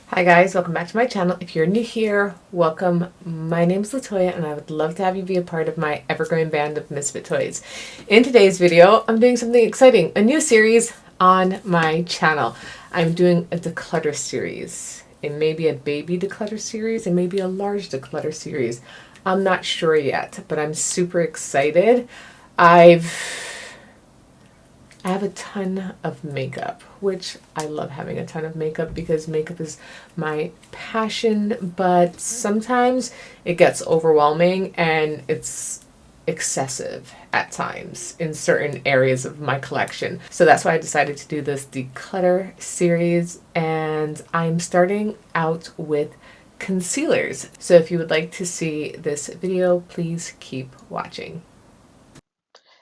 Hi guys, welcome back to my channel. If you're new here, welcome. My name is Latoya and I would love to have you be a part of my ever-growing band of misfit toys. In today's video, I'm doing something exciting, a new series on my channel. I'm doing a declutter series. It may be a baby declutter series, it may be a large declutter series. I'm not sure yet, but I'm super excited. I have a ton of makeup, which I love having a ton of makeup because makeup is my passion, but sometimes it gets overwhelming and it's excessive at times in certain areas of my collection. So that's why I decided to do this declutter series, and I'm starting out with concealers. So if you would like to see this video, please keep watching.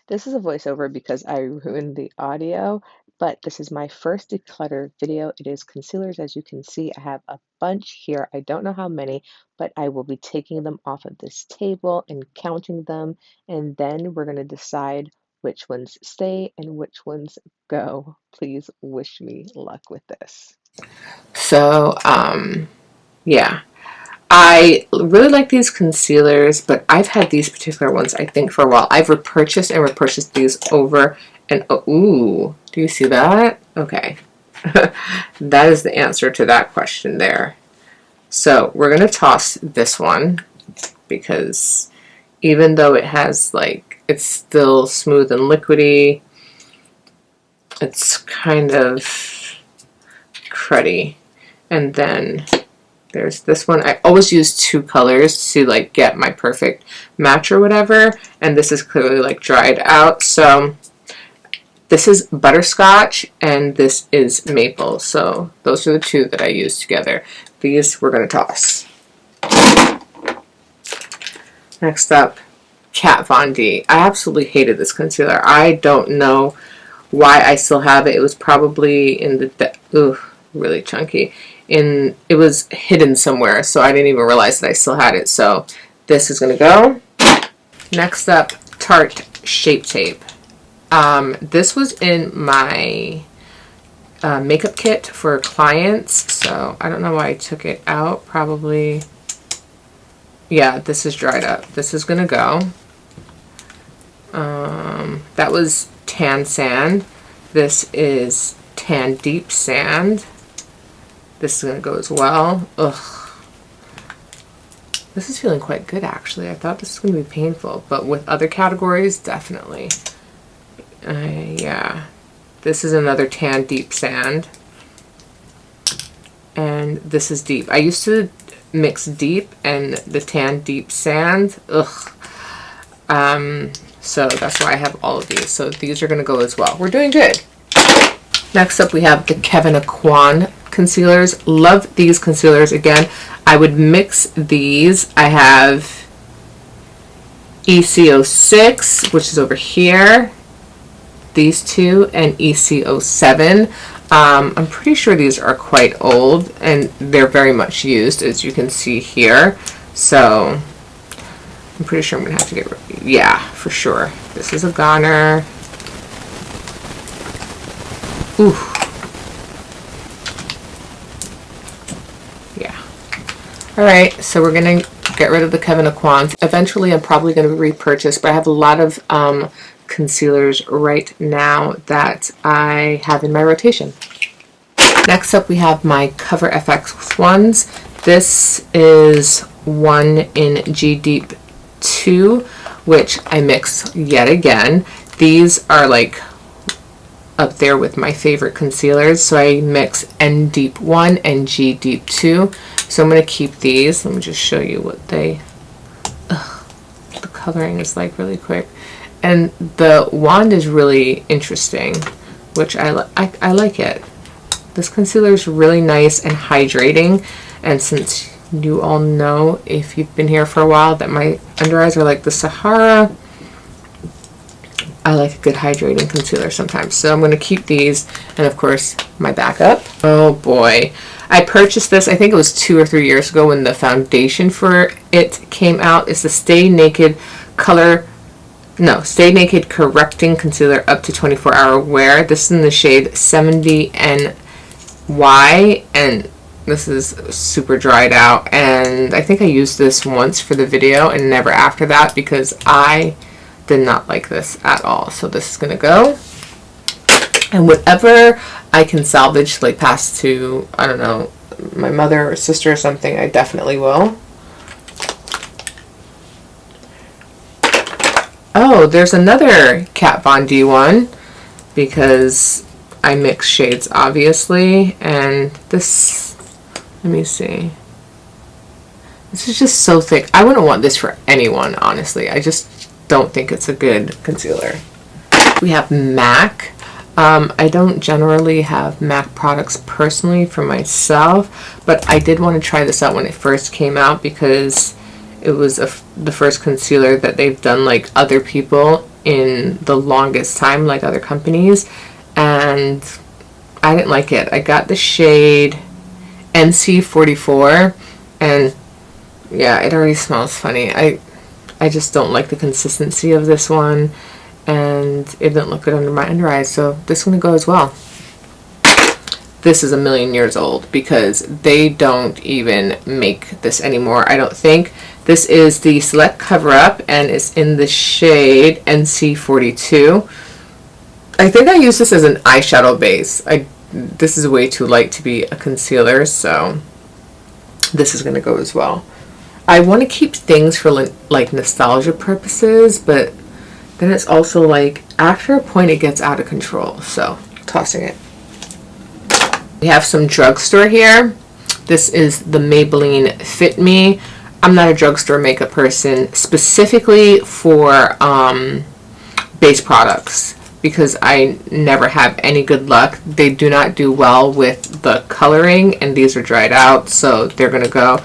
This is a voiceover because I ruined the audio, but this is my first declutter video. It is concealers. As you can see, I have a bunch here. I don't know how many, but I will be taking them off of this table and counting them, and then we're going to decide which ones stay and which ones go. Please wish me luck with this. So, yeah. I really like these concealers, but I've had these particular ones, I think, for a while. I've repurchased these over and ooh, do you see that? Okay. That is the answer to that question there. So we're going to toss this one because even though it has, like, it's still smooth and liquidy, it's kind of cruddy. And then there's this one. I always use two colors to like get my perfect match or whatever, and this is clearly like dried out. So this is butterscotch and this is maple. So those are the two that I use together. These we're going to toss. Next up, Kat Von D. I absolutely hated this concealer. I don't know why I still have it. It was probably in the really chunky. It was hidden somewhere, so I didn't even realize that I still had it. So this is gonna go. Next up, Tart Shape Tape. This was in my makeup kit for clients, so I don't know why I took it out. Probably, yeah, this is dried up. This is gonna go. That was Tan Sand. This is Tan Deep Sand. This is going to go as well. Ugh. This is feeling quite good, actually. I thought this was going to be painful, but with other categories, definitely. Yeah. This is another Tan Deep Sand. And this is Deep. I used to mix Deep and the Tan Deep Sand. Ugh. So that's why I have all of these. So these are going to go as well. We're doing good. Next up, we have the Kevyn Aquan concealers. Love these concealers. Again, I would mix these. I have EC06, which is over here, these two, and EC07. I'm pretty sure these are quite old and they're very much used, as you can see here. So I'm pretty sure I'm gonna have to get rid. Yeah, for sure. This is a goner. Ooh. Yeah. Alright, so we're going to get rid of the Kevyn Aquan. Eventually I'm probably going to repurchase, but I have a lot of concealers right now that I have in my rotation. Next up we have my COVERFX ones. This is one in G Deep 2, which I mixed yet again. These are like up there with my favorite concealers, so I mix N Deep 1 and G Deep 2. So I'm going to keep these. Let me just show you what the coloring is like really quick. And the wand is really interesting, which I like it. This concealer is really nice and hydrating, and since you all know, if you've been here for a while, that my under eyes are like the Sahara, I like a good hydrating concealer sometimes. So I'm going to keep these, and of course my backup. Oh boy. I purchased this, I think it was 2 or 3 years ago when the foundation for it came out. It's the Stay Naked Stay Naked Correcting Concealer up to 24-hour wear. This is in the shade 70NY, and This is super dried out, and I think I used this once for the video and never after that because I did not like this at all. So this is gonna go, and whatever I can salvage, like pass to, I don't know, my mother or sister or something, I definitely will. Oh, there's another Kat Von D one because I mix shades obviously, and this, let me see, this is just so thick. I wouldn't want this for anyone, honestly. I just don't think it's a good concealer. We have MAC. I don't generally have MAC products personally for myself, but I did want to try this out when it first came out because it was the first concealer that they've done like other people in the longest time, like other companies, and I didn't like it. I got the shade NC44, and yeah, it already smells funny. I just don't like the consistency of this one, and it didn't look good under my under eyes, so this is going to go as well. This is a million years old because they don't even make this anymore, I don't think. This is the Select Cover Up, and it's in the shade NC42. I think I use this as an eyeshadow base. This is way too light to be a concealer, so this is going to go as well. I want to keep things for like nostalgia purposes, but then it's also like after a point it gets out of control, so tossing it. We have some drugstore here. This is the Maybelline Fit Me. I'm not a drugstore makeup person specifically for base products because I never have any good luck. They do not do well with the coloring, and these are dried out, so they're gonna go.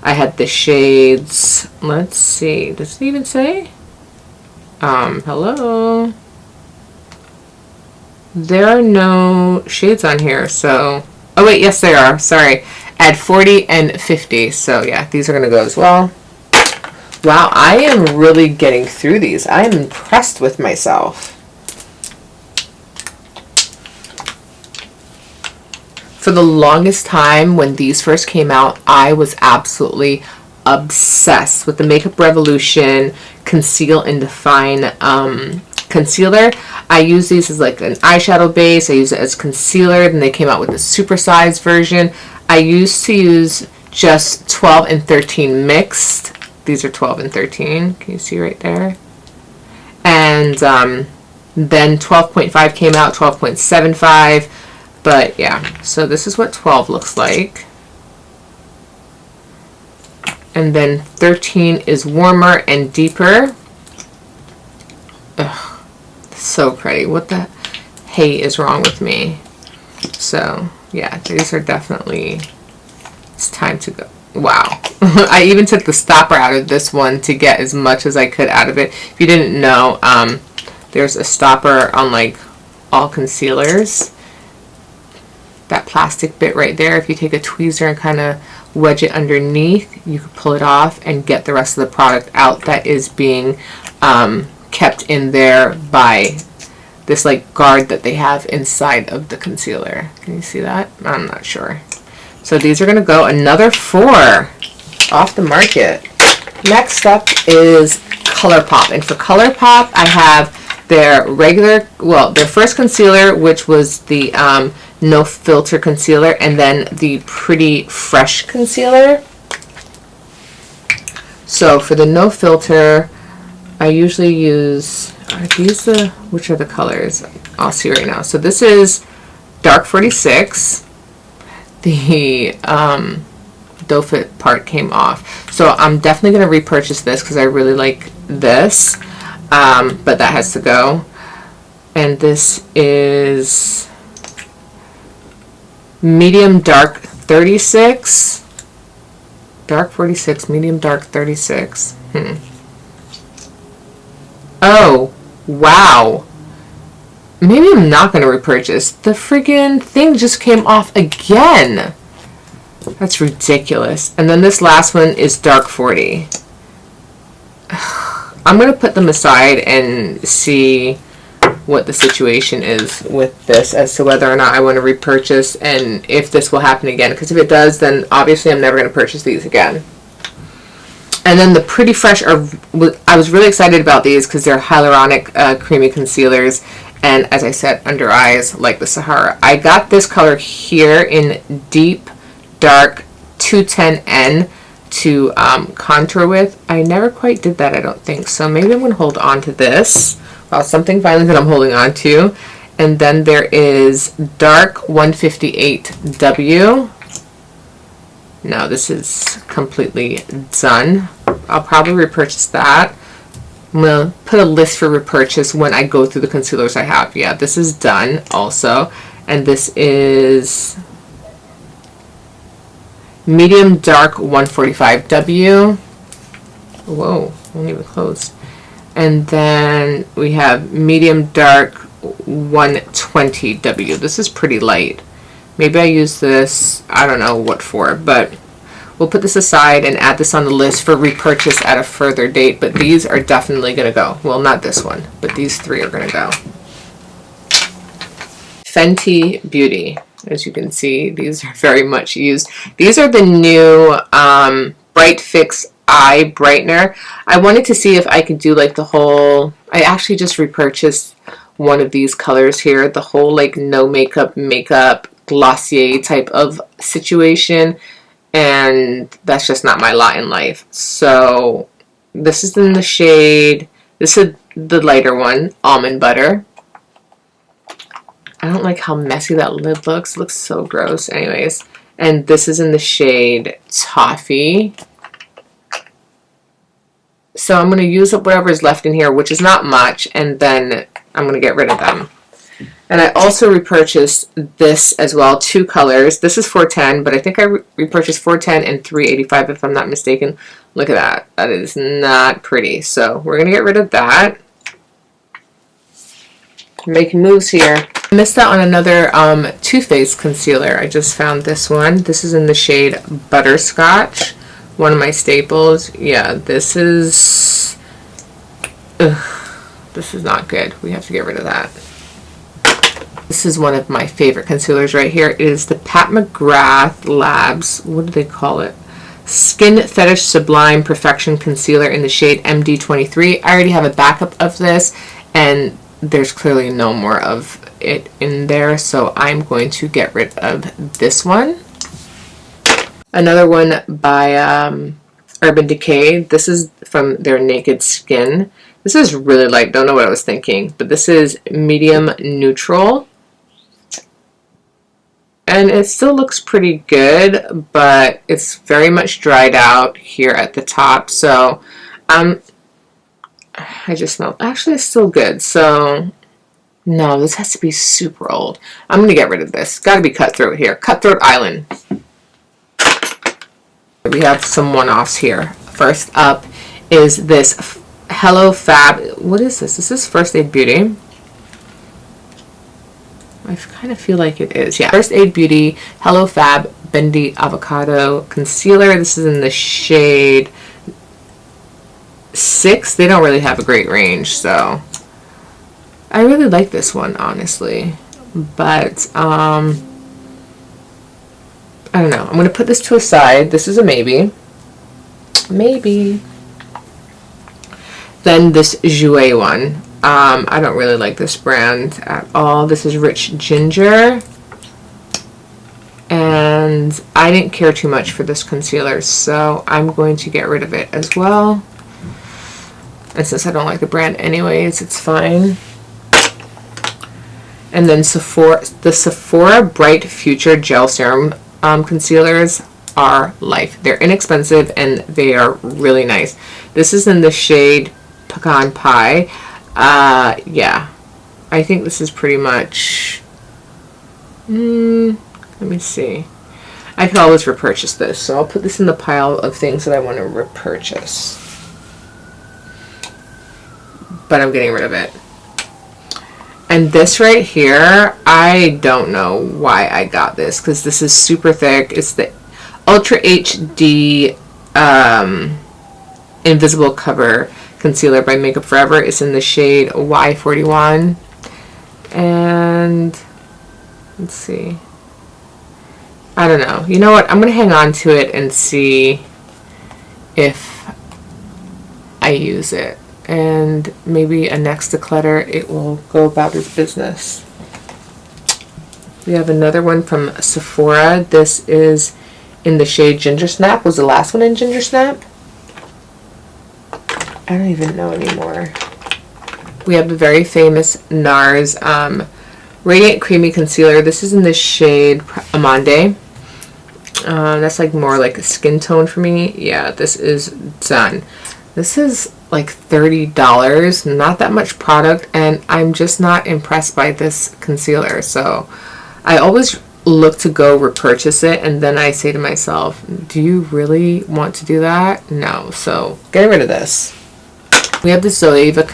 I had the shades, let's see, does it even say? Hello? There are no shades on here, so, oh wait, yes there are, sorry. Add 40 and 50, so yeah, these are gonna go as well. Wow, I am really getting through these. I am impressed with myself. For the longest time when these first came out, I was absolutely obsessed with the Makeup Revolution Conceal and Define concealer. I use these as like an eyeshadow base. I use it as concealer, and they came out with a supersized version. I used to use just 12 and 13 mixed. These are 12 and 13. Can you see right there? And then 12.5 came out, 12.75. But yeah, so this is what 12 looks like. And then 13 is warmer and deeper. Ugh, so pretty. What the hey is wrong with me? So yeah, these are definitely, it's time to go. Wow. I even took the stopper out of this one to get as much as I could out of it. If you didn't know, there's a stopper on like all concealers. That plastic bit right there, if you take a tweezer and kind of wedge it underneath, you can pull it off and get the rest of the product out that is being kept in there by this like guard that they have inside of the concealer. Can you see that? I'm not sure. So these are going to go another 4 off the market. Next up is Colourpop, and for Colourpop I have their regular, well, their first concealer, which was the No Filter concealer, and then the Pretty Fresh concealer. So for the No Filter, I usually use, are these the, which are the colors? I'll see right now. So this is Dark 46. The doe foot part came off. So I'm definitely going to repurchase this because I really like this. But that has to go. And this is Medium Dark 36. Dark 46, Medium Dark 36. Oh, wow. Maybe I'm not going to repurchase. The friggin' thing just came off again. That's ridiculous. And then this last one is Dark 40. I'm going to put them aside and see what the situation is with this as to whether or not I want to repurchase and if this will happen again. Because if it does, then obviously I'm never going to purchase these again. And then the Pretty Fresh I was really excited about these because they're hyaluronic creamy concealers. And as I said, under eyes like the SEPHORA. I got this color here in Deep Dark 210N to contour with. I never quite did that, I don't think. So maybe I'm going to hold on to this. Well, something finally that I'm holding on to. And then there is Dark 158W. No, this is completely done. I'll probably repurchase that. I'm going to put a list for repurchase when I go through the concealers I have. Yeah, this is done also. And this is Medium Dark 145W. Whoa, won't even close. And then we have Medium Dark 120W. This is pretty light. Maybe I use this, I don't know what for, but we'll put this aside and add this on the list for repurchase at a further date. But these are definitely going to go. Well, not this one, but these three are going to go. Fenty Beauty. As you can see, these are very much used. These are the new Fix Eye Brightener. I wanted to see if I could do like the whole, I actually just repurchased one of these colors here, the whole like no makeup Glossier type of situation, and that's just not my lot in life. So this is in the shade, this is the lighter one, Almond Butter. I don't like how messy that lid looks. It looks so gross. Anyways, and this is in the shade Toffee. So I'm going to use up whatever is left in here, which is not much, and then I'm going to get rid of them. And I also repurchased this as well, two colors. This is 410, but I think I repurchased 410 and 385 if I'm not mistaken. Look at that. That is not pretty. So we're going to get rid of that. Making moves here. I missed out on another Too Faced concealer. I just found this one. This is in the shade Butterscotch. One of my staples. Yeah, this is... this is not good. We have to get rid of that. This is one of my favorite concealers right here. It is the Pat McGrath Labs, what do they call it? Skin Fetish Sublime Perfection Concealer in the shade MD23. I already have a backup of this, and there's clearly no more of it in there, so I'm going to get rid of this one. Another one by Urban Decay. This is from their Naked Skin. This is really light. Don't know what I was thinking, but this is Medium Neutral. And it still looks pretty good, but it's very much dried out here at the top. So, I just smell. Actually, it's still good. So, no, this has to be super old. I'm going to get rid of this. Got to be Cutthroat here. Cutthroat Island. We have some one-offs here. First up is this Hello Fab. What is this? This is First Aid Beauty. I kind of feel like it is. Yeah. First Aid Beauty Hello Fab Bendy Avocado Concealer. This is in the shade 6. They don't really have a great range, so I really like this one, honestly. But I don't know. I'm going to put this to a side. This is a maybe. Maybe. Then this Jouer one. I don't really like this brand at all. This is Rich Ginger. And I didn't care too much for this concealer, so I'm going to get rid of it as well. And since I don't like the brand anyways, it's fine. And then the Sephora Bright Future Gel Serum concealers are life. They're inexpensive and they are really nice. This is in the shade Pecan Pie. Yeah, I think this is pretty much, let me see. I could always repurchase this, so I'll put this in the pile of things that I want to repurchase. But I'm getting rid of it. And this right here, I don't know why I got this, because this is super thick. It's the Ultra HD Invisible Cover Concealer by Makeup Forever. It's in the shade Y41. And let's see. I don't know. You know what? I'm going to hang on to it and see if I use it. And maybe a next declutter, it will go about its business. We have another one from Sephora. This is in the shade Ginger Snap. Was the last one in Ginger Snap? I don't even know anymore. We have the very famous Nars Radiant Creamy Concealer. This is in the shade Amande. That's like more like a skin tone for me. Yeah, this is done. This is like $30, not that much product, and I'm just not impressed by this concealer. So I always look to go repurchase it, and then I say to myself, do you really want to do that? No. So getting rid of this. We have the Zoeva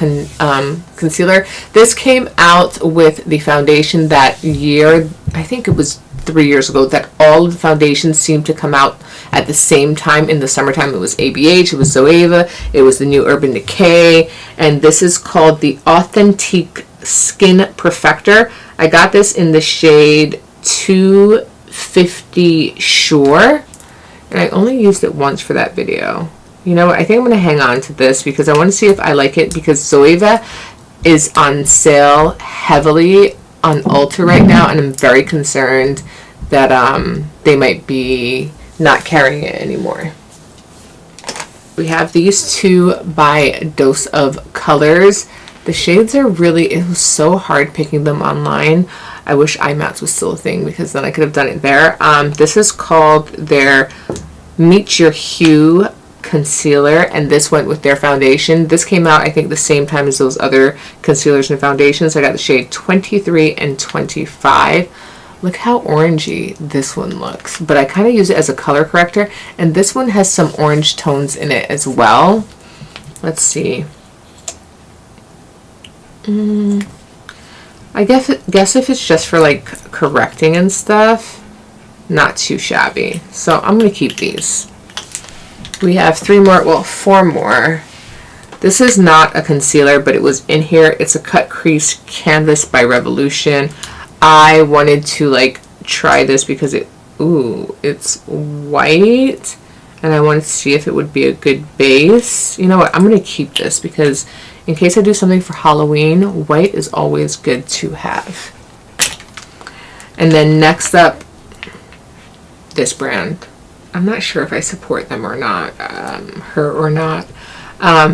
concealer. This came out with the foundation that year. I think it was 3 years ago that all of the foundations seemed to come out at the same time in the summertime. It was ABH, it was Zoeva, it was the new Urban Decay, and this is called the Authentique Skin Perfector. I got this in the shade 250 Sure, and I only used it once for that video. You know what, I think I'm going to hang on to this because I want to see if I like it, because Zoeva is on sale heavily on Ulta right now, and I'm very concerned that they might be not carrying it anymore. We have these two by Dose of Colors. The shades are really, it was so hard picking them online. I wish IMATS was still a thing, because then I could have done it there. This is called their Meet Your Hue concealer, and this went with their foundation. This came out I think the same time as those other concealers and foundations. I got the shade 23 and 25. Look how orangey this one looks, but I kind of use it as a color corrector, and this one has some orange tones in it as well. Let's see. I guess if it's just for like correcting and stuff, not too shabby. So I'm gonna keep these. We have four more. This is not a concealer, but it was in here. It's a cut crease canvas by Revolution. I wanted to like try this because it's white, and I wanted to see if it would be a good base. You know what? I'm gonna keep this because in case I do something for Halloween, white is always good to have. And then next up, this brand. I'm not sure if I support them or not, her or not.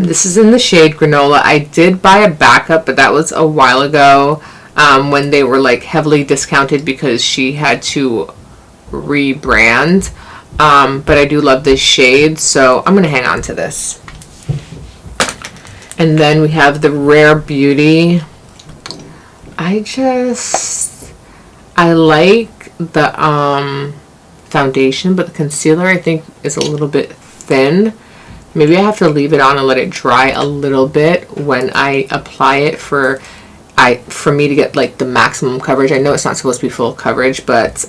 This is in the shade Granola. I did buy a backup, but that was a while ago when they were like heavily discounted because she had to rebrand. But I do love this shade, so I'm going to hang on to this. And then we have the Rare Beauty. I like the foundation, but the concealer I think is a little bit thin. Maybe I have to leave it on and let it dry a little bit when I apply it for me to get like the maximum coverage. I know it's not supposed to be full coverage, but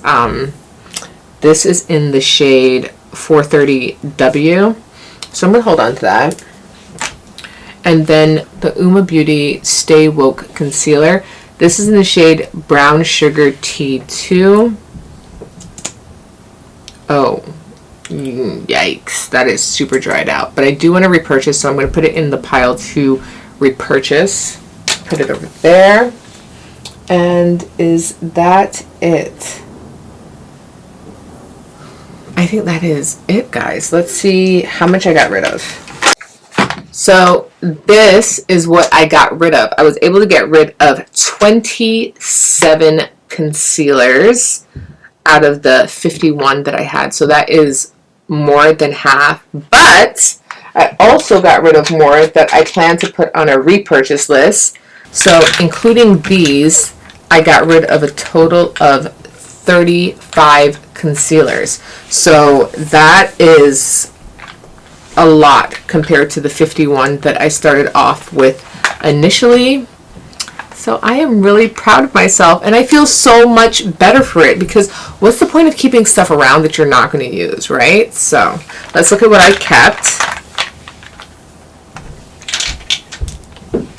this is in the shade 430W, so I'm gonna hold on to that. And then the UOMA Beauty Stay Woke Concealer. This is in the shade Brown Sugar T2. Oh, yikes, that is super dried out. But I do want to repurchase, so I'm going to put it in the pile to repurchase. Put it over there. And is that it? I think that is it, guys. Let's see how much I got rid of. So this is what I got rid of. I was able to get rid of 27 concealers out of the 51 that I had, so that is more than half. But I also got rid of more that I plan to put on a repurchase list. So including these, I got rid of a total of 35 concealers. So that is a lot compared to the 51 that I started off with initially. So I am really proud of myself, and I feel so much better for it, because what's the point of keeping stuff around that you're not going to use, right? So let's look at what I kept.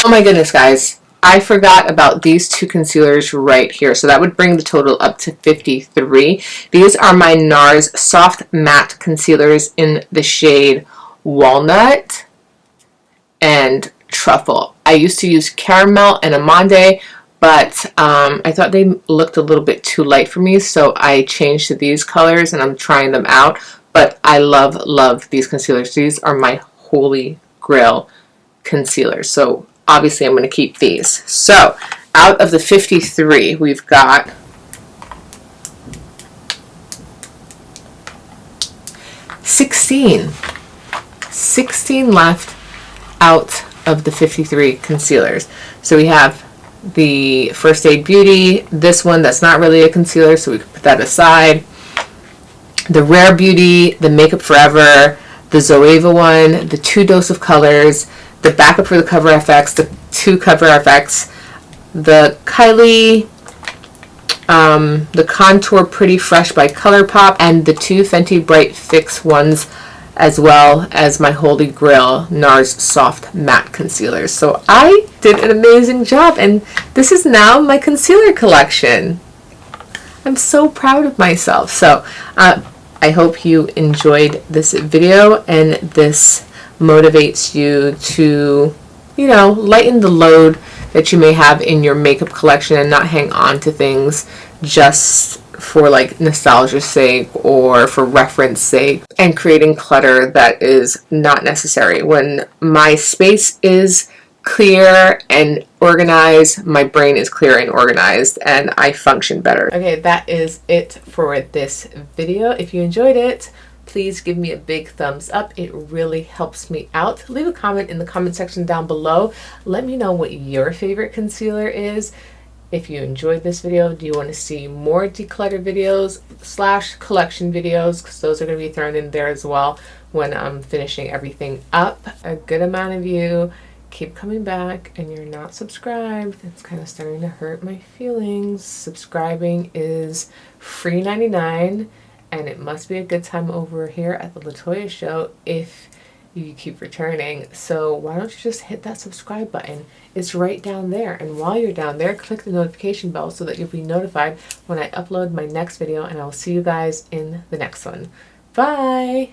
Oh my goodness, guys. I forgot about these two concealers right here. So that would bring the total up to 53. These are my Nars Soft Matte Concealers in the shade Walnut and Truffle. I used to use Caramel and Amande, but I thought they looked a little bit too light for me, so I changed to these colors and I'm trying them out. But I love these concealers. These are my holy grail concealers. So obviously I'm going to keep these. So out of the 53, we've got 16 left out of the 53 concealers. So we have the First Aid Beauty, this one that's not really a concealer, so we can put that aside. The Rare Beauty, the Makeup Forever, the Zoeva one, the 2 Dose of Colors, the backup for the COVERFX, the 2 COVERFX, the Kylie, the Contour Pretty Fresh by Colourpop, and the 2 Fenty Bright Fix ones, as well as my holy grail Nars Soft Matte Concealers. So I did an amazing job, and this is now my concealer collection. I'm so proud of myself. So I hope you enjoyed this video and this motivates you to, you know, lighten the load that you may have in your makeup collection and not hang on to things just for like nostalgia's sake or for reference sake and creating clutter that is not necessary. When my space is clear and organized, my brain is clear and organized, and I function better. Okay, that is it for this video. If you enjoyed it, please give me a big thumbs up. It really helps me out. Leave a comment in the comment section down below. Let me know what your favorite concealer is. If you enjoyed this video, do you want to see more declutter videos / collection videos? Because those are going to be thrown in there as well when I'm finishing everything up. A good amount of you keep coming back and you're not subscribed. It's kind of starting to hurt my feelings. Subscribing is free 99, and it must be a good time over here at the Latoya Show if you keep returning. So why don't you just hit that subscribe button? It's right down there, and while you're down there, click the notification bell so that you'll be notified when I upload my next video, and I'll see you guys in the next one. Bye!